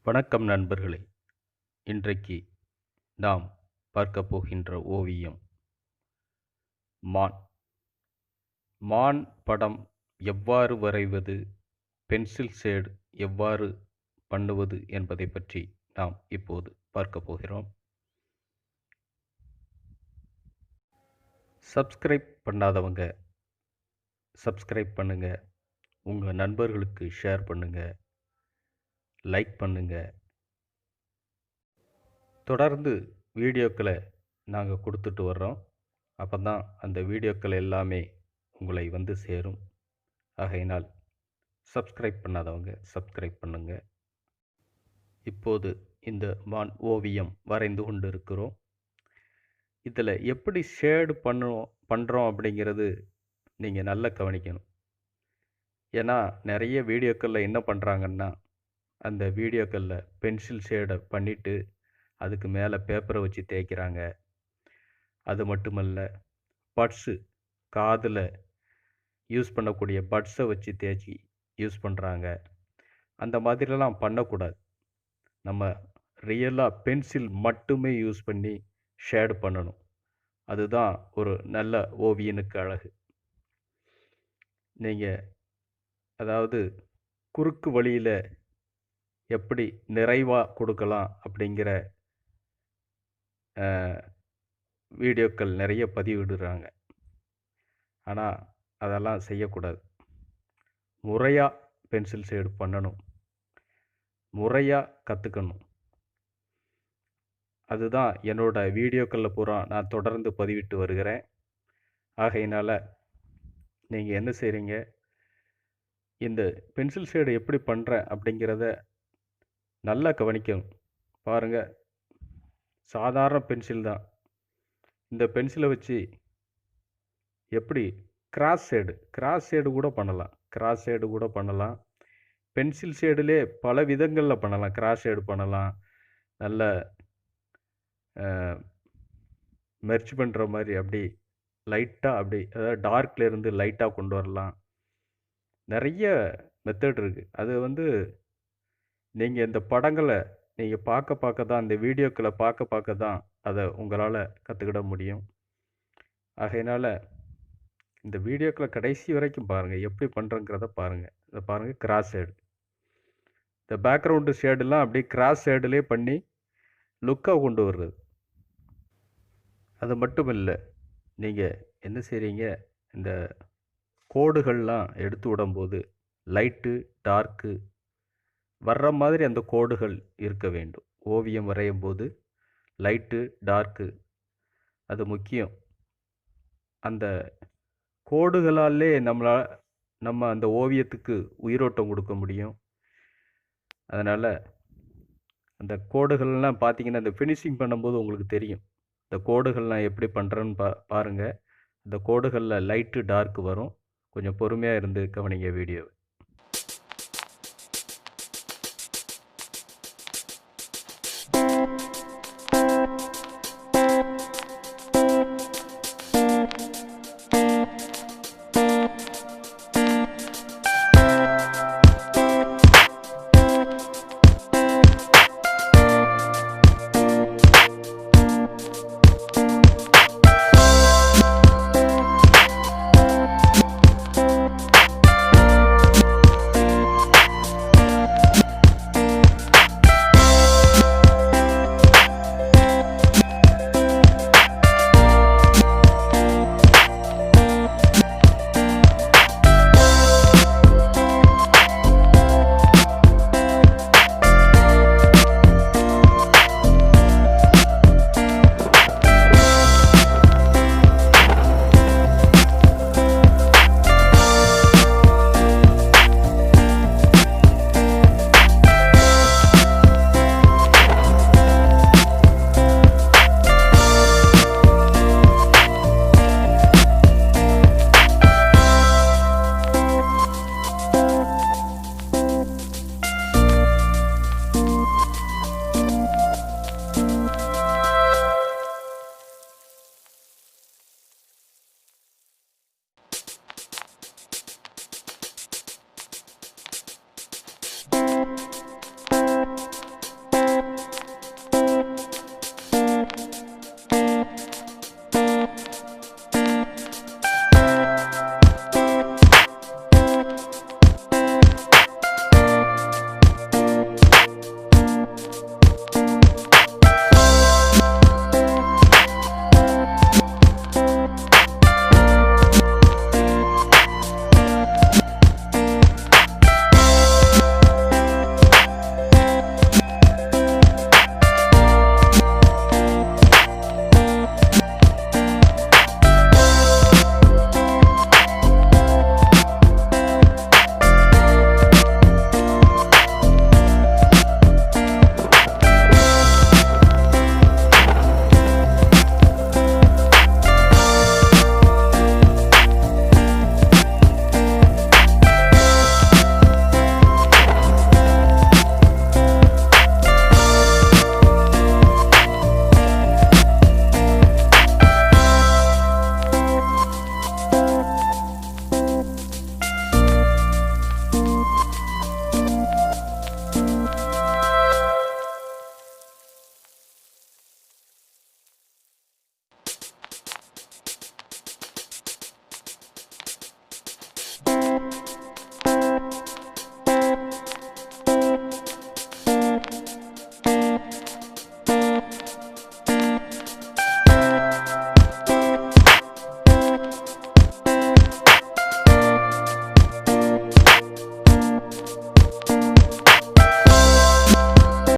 வணக்கம் நண்பர்களே. இன்றைக்கு நாம் பார்க்கப் போகின்ற ஓவியம் மான். மான் படம் எவ்வாறு வரைவது, பென்சில் ஷேட் எவ்வாறு பண்ணுவது என்பதை பற்றி நாம் இப்போது பார்க்கப் போகிறோம். சப்ஸ்கிரைப் பண்ணாதவங்க சப்ஸ்கிரைப் பண்ணுங்க, உங்கள் நண்பர்களுக்கு ஷேர் பண்ணுங்க, லைக் பண்ணுங்க. தொடர்ந்து வீடியோக்களை நாங்கள் கொடுத்துட்டு வர்றோம். அப்போ தான் அந்த வீடியோக்கள் எல்லாமே உங்களை வந்து சேரும். ஆகையினால் சப்ஸ்கிரைப் பண்ணாதவங்க சப்ஸ்கிரைப் பண்ணுங்க. இப்போது இந்த மான் ஓவியம் வரைந்து கொண்டு இருக்கிறோம். இதில் எப்படி ஷேடு பண்ணுறோம் அப்படிங்கிறது நீங்கள் நல்லா கவனிக்கணும். ஏன்னா நிறைய வீடியோக்களில் என்ன பண்ணுறாங்கன்னா, அந்த வீடியோக்களில் பென்சில் ஷேடை பண்ணிவிட்டு அதுக்கு மேலே பேப்பரை வச்சு தேய்க்கிறாங்க. அது மட்டுமல்ல, பட்ஸு காதில் யூஸ் பண்ணக்கூடிய பட்ஸை வச்சு தேய்ச்சி யூஸ் பண்ணுறாங்க. அந்த மாதிரிலாம் பண்ணக்கூடாது. நம்ம ரியலாக பென்சில் மட்டுமே யூஸ் பண்ணி ஷேடு பண்ணணும். அதுதான் ஒரு நல்ல ஓவியனுக்கு அழகு. நீங்கள் அதாவது குறுக்கு வழியில் எப்படி நிறைவாக கொடுக்கலாம் அப்படிங்கிற வீடியோக்கள் நிறைய பதிவிடுறாங்க. ஆனால் அதெல்லாம் செய்யக்கூடாது. முறையாக பென்சில் ஷேடு பண்ணணும், முறையாக கற்றுக்கணும். அதுதான் என்னோட வீடியோக்களில் பூரா நான் தொடர்ந்து பதிவிட்டு வருகிறேன். ஆகையினால் நீங்கள் என்ன செய்கிறீங்க, இந்த பென்சில் ஷேடு எப்படி பண்ணுறேன் அப்படிங்கிறத நல்லா கவனிக்கணும். பாருங்கள், சாதாரண பென்சில் தான். இந்த பென்சிலை வச்சு எப்படி கிராஸ் ஷேடு கூட பண்ணலாம். பென்சில் ஷேடுலே பல விதங்களில் பண்ணலாம். கிராஸ் ஷேடு பண்ணலாம், நல்ல மெர்ச் பண்ணுற மாதிரி அப்படி லைட்டாக அப்படி, அதாவது டார்க்லேருந்து லைட்டாக கொண்டு வரலாம். நிறைய மெத்தட் இருக்குது. அது வந்து நீங்கள் இந்த படங்களை நீங்கள் பார்க்க தான், இந்த வீடியோக்களை பார்க்க தான் அதை உங்களால் கற்றுக்கிட முடியும். ஆகையினால் இந்த வீடியோக்களை கடைசி வரைக்கும் பாருங்கள், எப்படி பண்ணுறங்கிறத பாருங்கள். இதை பாருங்கள், கிராஸ் ஷேடு. இந்த பேக்ரவுண்டு ஷேடெலாம் அப்படியே கிராஸ் ஷேடுலே பண்ணி லுக்காக கொண்டு வர்றது. அது மட்டும் இல்லை, நீங்கள் என்ன செய்கிறீங்க, இந்த கோடுகள்லாம் எடுத்து விடும்போது லைட்டு டார்க்கு வர்ற மாதிரி அந்த கோடுகள் இருக்க வேண்டும். ஓவியம் வரையும் போது லைட்டு டார்க்கு அது முக்கியம். அந்த கோடுகளாலே நம்ம அந்த ஓவியத்துக்கு உயிரோட்டம் கொடுக்க முடியும். அதனால் அந்த கோடுகள்லாம் பார்த்தீங்கன்னா, இந்த ஃபினிஷிங் பண்ணும்போது உங்களுக்கு தெரியும். இந்த கோடுகள்லாம் எப்படி பண்ணுறேன்னு பாருங்கள். இந்த கோடுகளில் லைட்டு டார்க்கு வரும். கொஞ்சம் பொறுமையாக இருந்து கவனிங்க வீடியோவை.